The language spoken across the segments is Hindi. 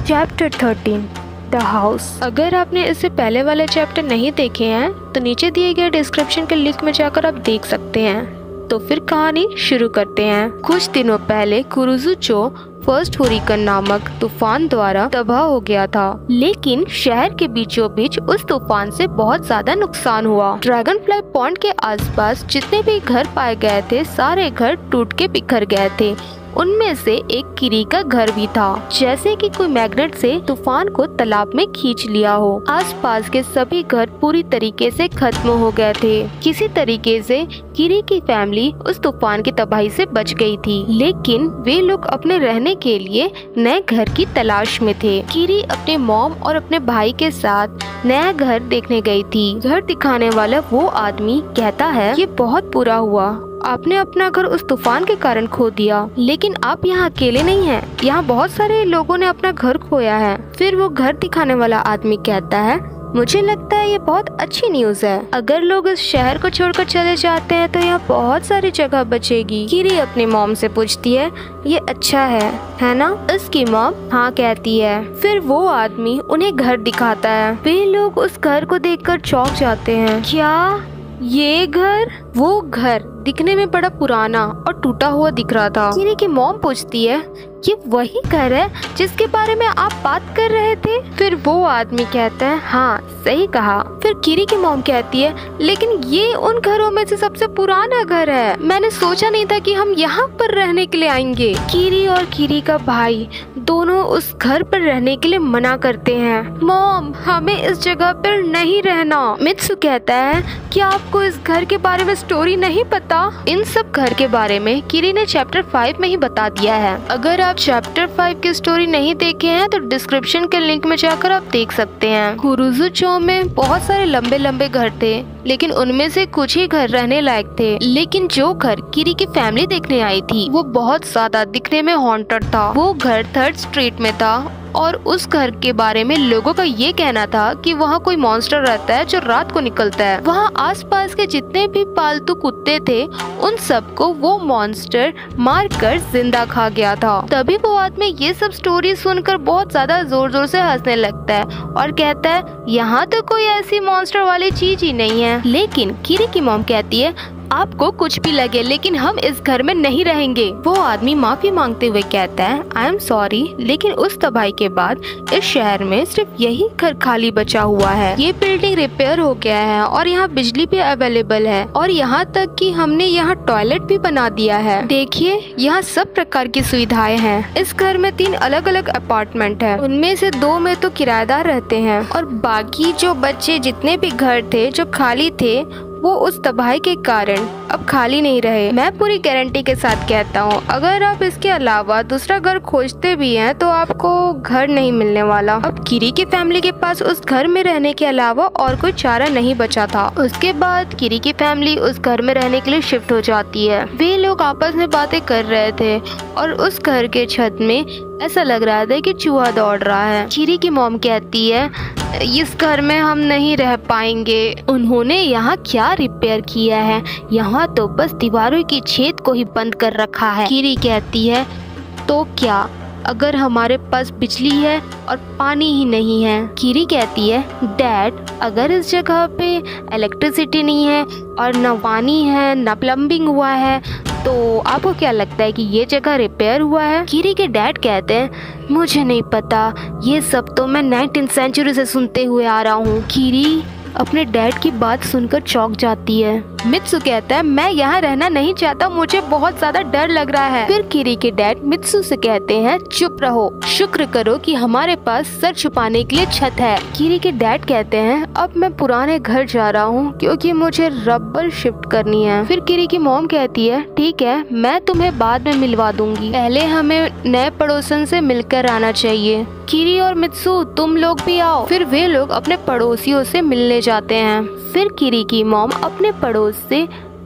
Chapter 13 the house. अगर आपने इससे पहले वाले चैप्टर नहीं देखे हैं तो नीचे दिए गए डिस्क्रिप्शन के लिंक में जाकर आप देख सकते हैं। तो फिर कहानी शुरू करते हैं। कुछ दिनों पहले कुरुजुचो फर्स्ट हुरिकन नामक तूफान द्वारा तबाह हो गया था, लेकिन शहर के बीचों बीच उस तूफान से बहुत ज्यादा नुकसान हुआ। ड्रैगन फ्लाई पॉन्ड के आसपास जितने भी घर पाए गए थे सारे घर टूट के बिखर गए थे। उनमें से एक किरी का घर भी था, जैसे कि कोई मैग्नेट से तूफान को तालाब में खींच लिया हो। आसपास के सभी घर पूरी तरीके से खत्म हो गए थे। किसी तरीके से किरी की फैमिली उस तूफान की तबाही से बच गई थी, लेकिन वे लोग अपने रहने के लिए नए घर की तलाश में थे। किरी अपने मॉम और अपने भाई के साथ नया घर देखने गई थी। घर दिखाने वाला वो आदमी कहता है, ये बहुत बुरा हुआ, आपने अपना घर उस तूफान के कारण खो दिया, लेकिन आप यहाँ अकेले नहीं हैं। यहाँ बहुत सारे लोगों ने अपना घर खोया है। फिर वो घर दिखाने वाला आदमी कहता है, मुझे लगता है ये बहुत अच्छी न्यूज है। अगर लोग इस शहर को छोड़कर चले जाते हैं तो यहाँ बहुत सारी जगह बचेगी। किरी अपनी मॉम से पूछती है, ये अच्छा है ना? इसकी मॉम हाँ कहती है। फिर वो आदमी उन्हें घर दिखाता है। वे लोग उस घर को देखकर चौंक जाते हैं। क्या ये घर? वो घर दिखने में बड़ा पुराना और टूटा हुआ दिख रहा था। किरी की मॉम पूछती है, ये वही घर है जिसके बारे में आप बात कर रहे थे? फिर वो आदमी कहता है, हाँ सही कहा। फिर किरी की मॉम कहती है, लेकिन ये उन घरों में से सबसे पुराना घर है। मैंने सोचा नहीं था कि हम यहाँ पर रहने के लिए आएंगे। किरी और किरी का भाई दोनों उस घर पर रहने के लिए मना करते हैं। मॉम, हमें इस जगह पर नहीं रहना। मित्सु कहता है, क्या आपको इस घर के बारे में स्टोरी नहीं पता? इन सब घर के बारे में किरी ने चैप्टर 5 में ही बता दिया है। अगर आप चैप्टर 5 की स्टोरी नहीं देखे हैं तो डिस्क्रिप्शन के लिंक में जाकर आप देख सकते हैं। कुरुजुचो में बहुत सारे लंबे लंबे घर थे, लेकिन उनमें से कुछ ही घर रहने लायक थे। लेकिन जो घर किरी की फैमिली देखने आई थी वो बहुत ज्यादा दिखने में हॉन्टेड था। वो घर 3rd स्ट्रीट में था और उस घर के बारे में लोगों का ये कहना था कि वहाँ कोई मॉन्स्टर रहता है जो रात को निकलता है। वहाँ आसपास के जितने भी पालतू कुत्ते थे उन सबको वो मॉन्स्टर मारकर जिंदा खा गया था। तभी वो आदमी ये सब स्टोरी सुनकर बहुत ज्यादा जोर जोर से हंसने लगता है और कहता है, यहाँ तो कोई ऐसी मॉन्स्टर वाली चीज ही नहीं है। लेकिन किरी की मॉम कहती है, आपको कुछ भी लगे लेकिन हम इस घर में नहीं रहेंगे। वो आदमी माफी मांगते हुए कहता है, आई एम सॉरी, लेकिन उस तबाही के बाद इस शहर में सिर्फ यही घर खाली बचा हुआ है। ये बिल्डिंग रिपेयर हो गया है और यहाँ बिजली भी अवेलेबल है और यहाँ तक कि हमने यहाँ टॉयलेट भी बना दिया है। देखिए, यहाँ सब प्रकार की सुविधाएं हैं। इस घर में 3 अलग अलग अपार्टमेंट है, उनमें से 2 में तो किराएदार रहते हैं और बाकी जो बच्चे जितने भी घर थे जो खाली थे वो उस तबाही के कारण अब खाली नहीं रहे। मैं पूरी गारंटी के साथ कहता हूँ, अगर आप इसके अलावा दूसरा घर खोजते भी हैं तो आपको घर नहीं मिलने वाला। अब किरी की फैमिली के पास उस घर में रहने के अलावा और कोई चारा नहीं बचा था। उसके बाद किरी की फैमिली उस घर में रहने के लिए शिफ्ट हो जाती है। वे लोग आपस में बातें कर रहे थे और उस घर के छत में ऐसा लग रहा था कि चूहा दौड़ रहा है। किरी की मॉम कहती है, इस घर में हम नहीं रह पाएंगे। उन्होंने यहाँ क्या रिपेयर किया है? यहाँ तो बस दीवारों की छेद को ही बंद कर रखा है। किरी कहती है, तो क्या अगर हमारे पास बिजली है और पानी ही नहीं है? किरी कहती है, डैड, अगर इस जगह पे इलेक्ट्रिसिटी नहीं है और न पानी है न प्लम्बिंग हुआ है तो आपको क्या लगता है कि ये जगह रिपेयर हुआ है? किरी के डैड कहते हैं, मुझे नहीं पता, ये सब तो मैं 19th सेंचुरी से सुनते हुए आ रहा हूँ। किरी अपने डैड की बात सुनकर चौंक जाती है। मित्सु कहता है, मैं यहाँ रहना नहीं चाहता, मुझे बहुत ज्यादा डर लग रहा है। फिर किरी के डैड मित्सु से कहते हैं, चुप रहो, शुक्र करो कि हमारे पास सर छुपाने के लिए छत है। किरी के डैड कहते हैं, अब मैं पुराने घर जा रहा हूँ क्योंकि मुझे रबर शिफ्ट करनी है। फिर किरी की मॉम कहती है, ठीक है, मैं तुम्हें बाद में मिलवा दूंगी, पहले हमें नए पड़ोसन से मिलकर आना चाहिए। किरी और मित्सु, तुम लोग भी आओ। फिर वे लोग अपने पड़ोसियों से मिलने जाते हैं। फिर किरी की मॉम अपने पड़ोस से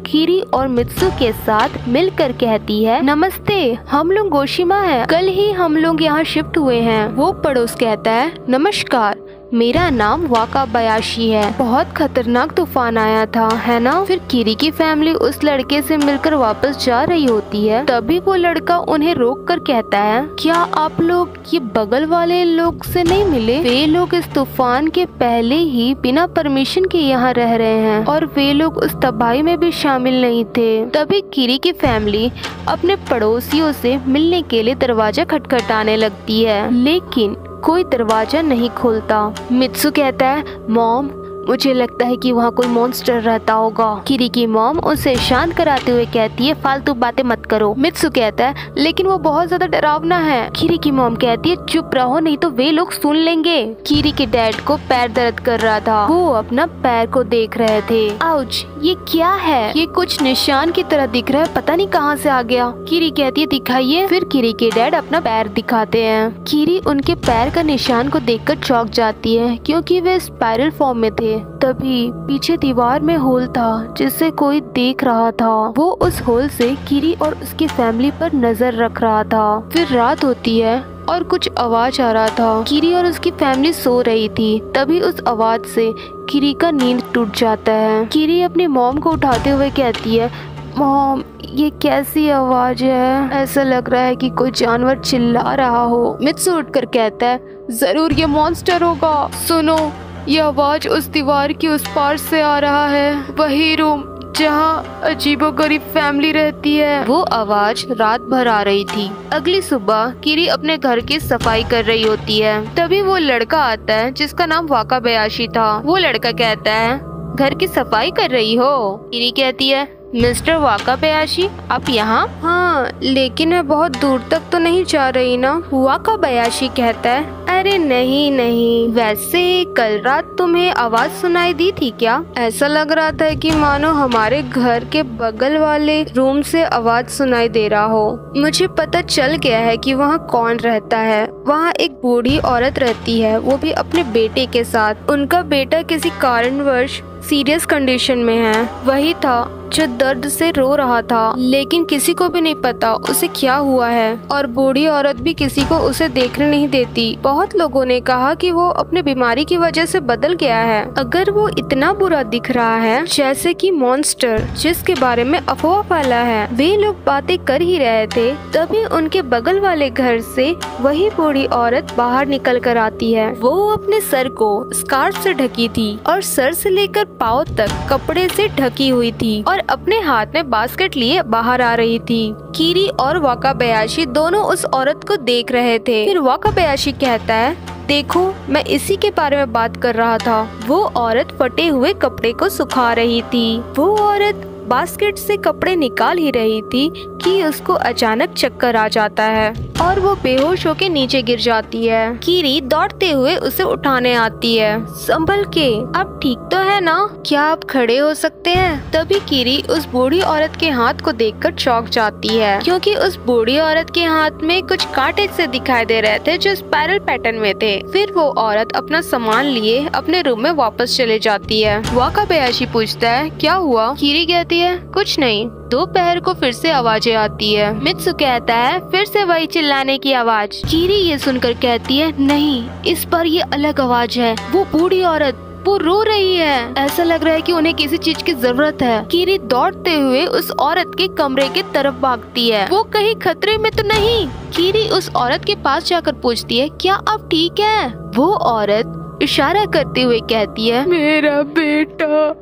किरी और मित्सु के साथ मिलकर कहती है, नमस्ते, हम लोग गोशिमा हैं, कल ही हम लोग यहाँ शिफ्ट हुए हैं। वो पड़ोस कहता है, नमस्कार, मेरा नाम वाकाबायाशी है। बहुत खतरनाक तूफान आया था, है ना? फिर किरी की फैमिली उस लड़के से मिलकर वापस जा रही होती है। तभी वो लड़का उन्हें रोक कर कहता है, क्या आप लोग ये बगल वाले लोग से नहीं मिले? वे लोग इस तूफान के पहले ही बिना परमिशन के यहाँ रह रहे हैं और वे लोग उस तबाही में भी शामिल नहीं थे। तभी किरी की फैमिली अपने पड़ोसियों से मिलने के लिए दरवाजा खटखटाने लगती है, लेकिन कोई दरवाजा नहीं खोलता। मित्सु कहता है, मॉम मुझे लगता है कि वहाँ कोई मॉन्स्टर रहता होगा। किरी की मॉम उसे शांत कराते हुए कहती है, फालतू बातें मत करो। मित्सु कहता है, लेकिन वो बहुत ज्यादा डरावना है। किरी की मॉम कहती है, चुप रहो नहीं तो वे लोग सुन लेंगे। किरी के डैड को पैर दर्द कर रहा था, वो अपना पैर को देख रहे थे। आउच, ये क्या है? ये कुछ निशान की तरह दिख रहा है, पता नहीं कहाँ से आ गया। किरी कहती है, दिखाइए। फिर किरी के डैड अपना पैर दिखाते हैं। किरी उनके पैर का निशान को देखकर चौंक जाती है, क्योंकि वे स्पाइरल फॉर्म में थे। तभी पीछे दीवार में होल था जिसे कोई देख रहा था। वो उस होल से किरी और उसकी फैमिली पर नजर रख रहा था। फिर रात होती है और कुछ आवाज आ रहा था। किरी और उसकी फैमिली सो रही थी। तभी उस आवाज से किरी का नींद टूट जाता है। किरी अपनी मॉम को उठाते हुए कहती है, मॉम ये कैसी आवाज है? ऐसा लग रहा है कि कोई जानवर चिल्ला रहा हो। मित्सु उठकर कहता है, जरूर ये मॉन्स्टर होगा। सुनो, ये आवाज उस दीवार की उस पार से आ रहा है, वही रूम जहाँ अजीबोगरीब फैमिली रहती है। वो आवाज रात भर आ रही थी। अगली सुबह किरी अपने घर की सफाई कर रही होती है। तभी वो लड़का आता है जिसका नाम वाकाबायाशी था। वो लड़का कहता है, घर की सफाई कर रही हो? किरी कहती है, मिस्टर वाकाबायाशी आप यहाँ? हाँ, लेकिन मैं बहुत दूर तक तो नहीं जा रही ना। वाकाबायाशी कहता है, अरे नहीं, वैसे कल रात तुम्हें आवाज सुनाई दी थी क्या? ऐसा लग रहा था कि मानो हमारे घर के बगल वाले रूम से आवाज सुनाई दे रहा हो। मुझे पता चल गया है कि वहाँ कौन रहता है। वहाँ एक बूढ़ी औरत रहती है, वो भी अपने बेटे के साथ। उनका बेटा किसी कारणवश सीरियस कंडीशन में है। वही था जो दर्द से रो रहा था, लेकिन किसी को भी नहीं पता उसे क्या हुआ है और बूढ़ी औरत भी किसी को उसे देखने नहीं देती। बहुत लोगों ने कहा कि वो अपने बीमारी की वजह से बदल गया है। अगर वो इतना बुरा दिख रहा है जैसे कि मॉन्स्टर जिसके बारे में अफवाह फैला है। वे लोग बातें कर ही रहे थे, तभी उनके बगल वाले घर से वही बूढ़ी औरत बाहर निकल कर आती है। वो अपने सर को स्कार्फ से ढकी थी और सर से लेकर पाँव तक कपड़े से ढकी हुई थी और अपने हाथ में बास्केट लिए बाहर आ रही थी। किरी और वाकाबायाशी दोनों उस औरत को देख रहे थे। फिर वाकाबायाशी कहता है, देखो मैं इसी के बारे में बात कर रहा था। वो औरत फटे हुए कपड़े को सुखा रही थी। वो औरत बास्केट से कपड़े निकाल ही रही थी कि उसको अचानक चक्कर आ जाता है और वो बेहोश होके नीचे गिर जाती है। किरी दौड़ते हुए उसे उठाने आती है। संभल के, आप ठीक तो है ना? क्या आप खड़े हो सकते हैं? तभी किरी उस बूढ़ी औरत के हाथ को देखकर चौंक जाती है, क्योंकि उस बूढ़ी औरत के हाथ में कुछ कांटे से दिखाई दे रहे थे जो स्पाइरल पैटर्न में थे। फिर वो औरत अपना सामान लिए अपने रूम में वापस चले जाती है। वाकाबायाशी पूछता है, क्या हुआ? किरी कहती है, कुछ नहीं। दोपहर को फिर से आवाजें आती है। मित्सु कहता है, फिर से वही चिल्लाने की आवाज। किरी ये सुनकर कहती है, नहीं, इस बार ये अलग आवाज है। वो बूढ़ी औरत, वो रो रही है। ऐसा लग रहा है कि उन्हें किसी चीज की जरूरत है। किरी दौड़ते हुए उस औरत के कमरे की तरफ भागती है। वो कहीं खतरे में तो नहीं? किरी उस औरत के पास जाकर पूछती है, क्या आप ठीक है? वो औरत इशारा करते हुए कहती है, मेरा बेटा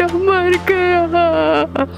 मर गया,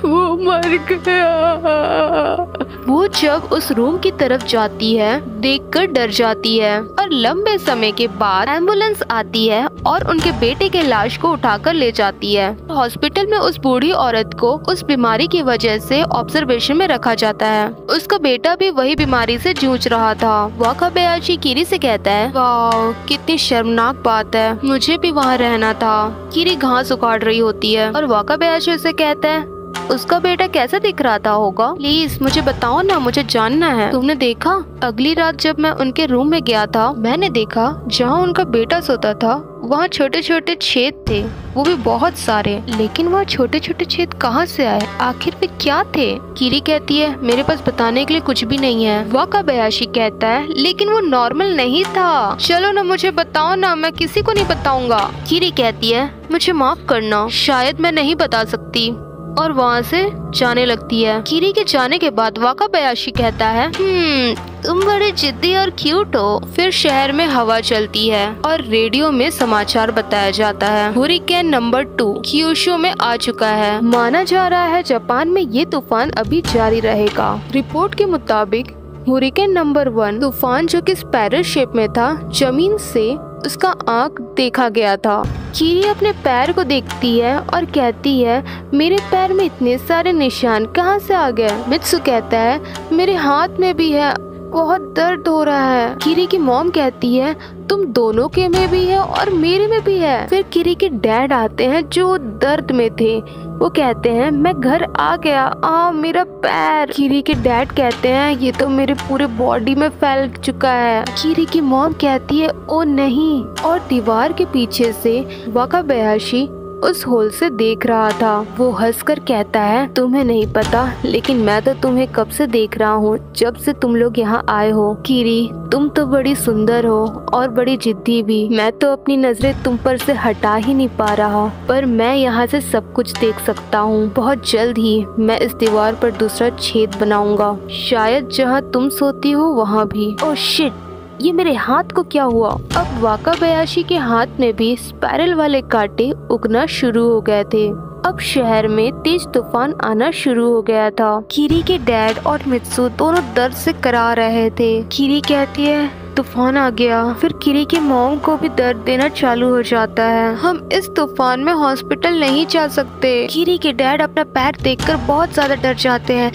वो मर गया। वो जब उस रूम की तरफ जाती है, देखकर डर जाती है और लंबे समय के बाद एम्बुलेंस आती है और उनके बेटे के लाश को उठाकर ले जाती है। हॉस्पिटल में उस बूढ़ी औरत को उस बीमारी की वजह से ऑब्जर्वेशन में रखा जाता है। उसका बेटा भी वही बीमारी से जूझ रहा था। वाकाबायाशी किरी से कहता है, वाह कितनी शर्मनाक बात है, मुझे भी वहाँ रहना था। किरी घास उखाड़ रही होती है और वाकाबायाशी उसे कहता है, उसका बेटा कैसा दिख रहा था होगा? प्लीज मुझे बताओ ना, मुझे जानना है। तुमने देखा? अगली रात जब मैं उनके रूम में गया था, मैंने देखा जहाँ उनका बेटा सोता था वहाँ छोटे छोटे छेद थे, वो भी बहुत सारे। लेकिन वहाँ छोटे छोटे छेद कहाँ से आए? आखिर वे क्या थे? कीरी कहती है मेरे पास बताने के लिए कुछ भी नहीं है। वाकाबायाशी कहता है लेकिन वो नॉर्मल नहीं था। चलो ना मुझे बताओ ना, मैं किसी को नहीं बताऊंगा। कीरी कहती है मुझे माफ करना, शायद मैं नहीं बता सकती, और वहाँ से जाने लगती है। कीरी के जाने के बाद वाकाबायाशी कहता है तुम बड़े जिद्दी और क्यूट हो। फिर शहर में हवा चलती है और रेडियो में समाचार बताया जाता है। हुरिकेन नंबर 2 क्यूशु में आ चुका है। माना जा रहा है जापान में ये तूफान अभी जारी रहेगा। रिपोर्ट के मुताबिक हुरिकेन नंबर 1 तूफान जो कि स्पाइरल शेप में था, जमीन से उसका आंख देखा गया था। कीरी अपने पैर को देखती है और कहती है मेरे पैर में इतने सारे निशान कहाँ से आ गए? मित्सु कहता है मेरे हाथ में भी है, बहुत दर्द हो रहा है। कीरी की मॉम कहती है तुम दोनों के में भी है और मेरे में भी है। फिर कीरी के डैड आते हैं जो दर्द में थे। वो कहते हैं मैं घर आ गया, मेरा पैर। कीरी के डैड कहते हैं ये तो मेरे पूरे बॉडी में फैल चुका है। कीरी की मॉम कहती है ओ नहीं, और दीवार के पीछे से वाकाबायाशी उस होल से देख रहा था। वो हंसकर कहता है तुम्हें नहीं पता, लेकिन मैं तो तुम्हें कब से देख रहा हूँ, जब से तुम लोग यहाँ आए हो। कीरी तुम तो बड़ी सुंदर हो और बड़ी जिद्दी भी। मैं तो अपनी नजरें तुम पर से हटा ही नहीं पा रहा, पर मैं यहाँ से सब कुछ देख सकता हूँ। बहुत जल्द ही मैं इस दीवार पर दूसरा छेद बनाऊंगा, शायद जहाँ तुम सोती हो वहाँ भी। ओह शिट, ये मेरे हाथ को क्या हुआ? अब वाकाबायाशी के हाथ में भी स्पाइरल वाले कांटे उगना शुरू हो गए थे। अब शहर में तेज तूफान आना शुरू हो गया था। कीरी के डैड और मित्सु दोनों दर्द से करा रहे थे। कीरी कहती है तूफान आ गया। फिर कीरी के मॉम को भी दर्द देना चालू हो जाता है। हम इस तूफान में हॉस्पिटल नहीं जा सकते। कीरी के डैड अपना पैर देखकर बहुत ज्यादा डर जाते हैं।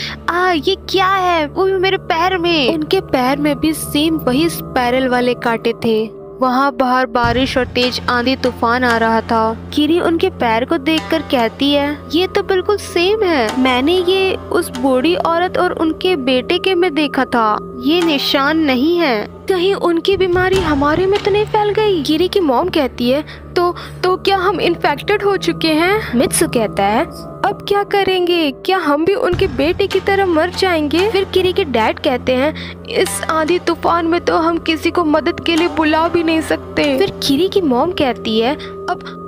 ये क्या है? वो भी मेरे पैर में। उनके पैर में भी सेम वही स्पाइरल वाले कांटे थे। वहाँ बाहर बारिश और तेज आंधी तूफान आ रहा था। कीरी उनके पैर को देखकर कहती है ये तो बिल्कुल सेम है, मैंने ये उस बूढ़ी औरत और उनके बेटे के में देखा था। ये निशान नहीं है, कहीं उनकी बीमारी हमारे में तो नहीं फैल गई? कीरी की मॉम कहती है तो क्या हम इन्फेक्टेड हो चुके हैं? मित्सु कहता है अब क्या करेंगे? क्या हम भी उनके बेटे की तरह मर जाएंगे? फिर कीरी के डैड कहते हैं इस आंधी तूफान में तो हम किसी को मदद के लिए बुला भी नहीं सकते। फिर कीरी की मॉम कहती है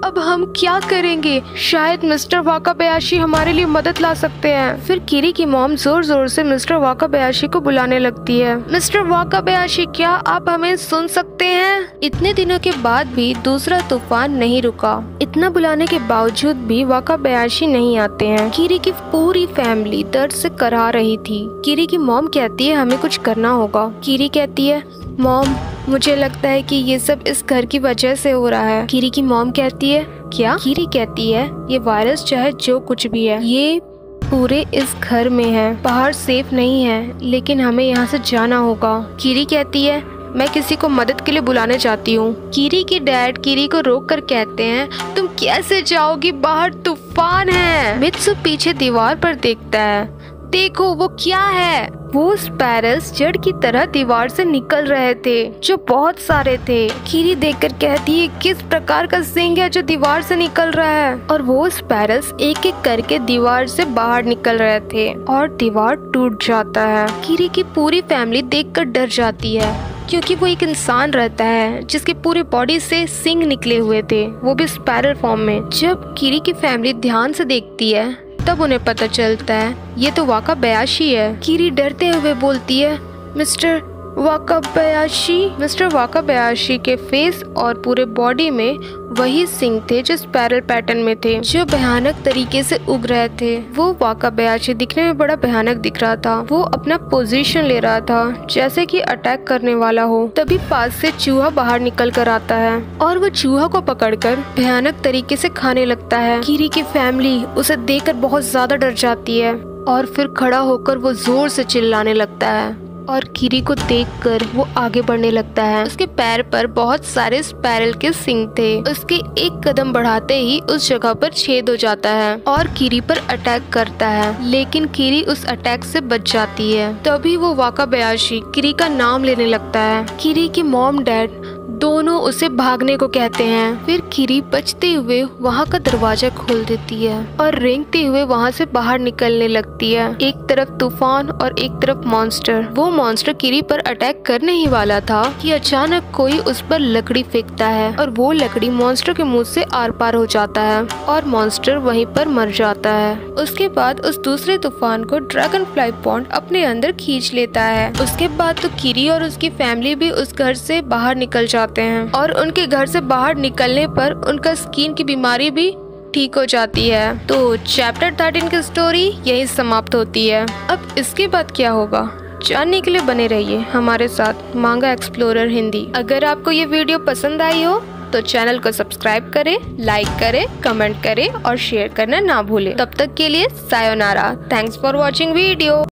अब हम क्या करेंगे? शायद मिस्टर वाकाबायाशी हमारे लिए मदद ला सकते हैं। फिर कीरी की मॉम जोर जोर से मिस्टर वाकाबायाशी को बुलाने लगती है। मिस्टर वाकाबायाशी, क्या आप हमें सुन सकते हैं? इतने दिनों के बाद भी दूसरा तूफान नहीं रुका। इतना बुलाने के बावजूद भी वाकाबायाशी नहीं आते हैं। कीरी की पूरी फैमिली दर्द से करा रही थी। कीरी की मॉम कहती है हमें कुछ करना होगा। कीरी कहती है मॉम मुझे लगता है कि ये सब इस घर की वजह से हो रहा है। कीरी की मॉम कहती है क्या? कीरी कहती है ये वायरस चाहे जो कुछ भी है, ये पूरे इस घर में है, बाहर सेफ नहीं है, लेकिन हमें यहाँ से जाना होगा। कीरी कहती है मैं किसी को मदद के लिए बुलाने चाहती हूँ। कीरी के डैड कीरी को रोक कर कहते हैं तुम कैसे जाओगी, बाहर तूफान है। मित्सु पीछे दीवार पर देखता है, देखो वो क्या है? वो स्पाइरल्स जड़ की तरह दीवार से निकल रहे थे, जो बहुत सारे थे। कीरी देखकर कहती है किस प्रकार का सिंह है जो दीवार से निकल रहा है? और वो स्पाइरल्स एक एक करके दीवार से बाहर निकल रहे थे और दीवार टूट जाता है। कीरी की पूरी फैमिली देखकर डर जाती है, क्योंकि वो एक इंसान रहता है जिसके पूरे बॉडी से सिंग निकले हुए थे, वो भी स्पाइरल फॉर्म में। जब कीरी की फैमिली ध्यान से देखती है तब उन्हें पता चलता है ये तो वाकाबायाशी है। कीरी डरते हुए बोलती है मिस्टर वाकाबायाशी। मिस्टर वाकाबायाशी के फेस और पूरे बॉडी में वही सिंग थे जो स्पाइरल पैटर्न में थे, जो भयानक तरीके से उग रहे थे। वो वाकाबायाशी दिखने में बड़ा भयानक दिख रहा था। वो अपना पोजीशन ले रहा था जैसे कि अटैक करने वाला हो। तभी पास से चूहा बाहर निकल कर आता है और वो चूहा को पकड़कर भयानक तरीके से खाने लगता है। कीरी की फैमिली उसे देखकर बहुत ज्यादा डर जाती है और फिर खड़ा होकर वो जोर से चिल्लाने लगता है और कीरी को देखकर वो आगे बढ़ने लगता है। उसके पैर पर बहुत सारे स्पाइरल के सींग थे। उसके एक कदम बढ़ाते ही उस जगह पर छेद हो जाता है और कीरी पर अटैक करता है, लेकिन कीरी उस अटैक से बच जाती है। तभी वो वाकाबयाशी कीरी का नाम लेने लगता है। कीरी के मॉम डैड दोनों उसे भागने को कहते हैं। फिर कीरी बचते हुए वहाँ का दरवाजा खोल देती है और रेंगते हुए वहाँ से बाहर निकलने लगती है। एक तरफ तूफान और एक तरफ मॉन्स्टर। वो मॉन्स्टर कीरी पर अटैक करने ही वाला था कि अचानक कोई उस पर लकड़ी फेंकता है और वो लकड़ी मॉन्स्टर के मुंह से आर पार हो जाता है और मॉन्स्टर वहीं पर मर जाता है। उसके बाद उस दूसरे तूफान को ड्रैगन फ्लाई पॉन्ड अपने अंदर खींच लेता है। उसके बाद तो कीरी और उसकी फैमिली भी उस घर से बाहर निकल जाते हैं और उनके घर से बाहर निकलने पर उनका स्किन की बीमारी भी ठीक हो जाती है। तो चैप्टर 13 की स्टोरी यही समाप्त होती है। अब इसके बाद क्या होगा जानने के लिए बने रहिए हमारे साथ मांगा एक्सप्लोरर हिंदी। अगर आपको ये वीडियो पसंद आई हो तो चैनल को सब्सक्राइब करें, लाइक करें, कमेंट करें और शेयर करना ना भूलें। तब तक के लिए sayonara. Thanks for watching video.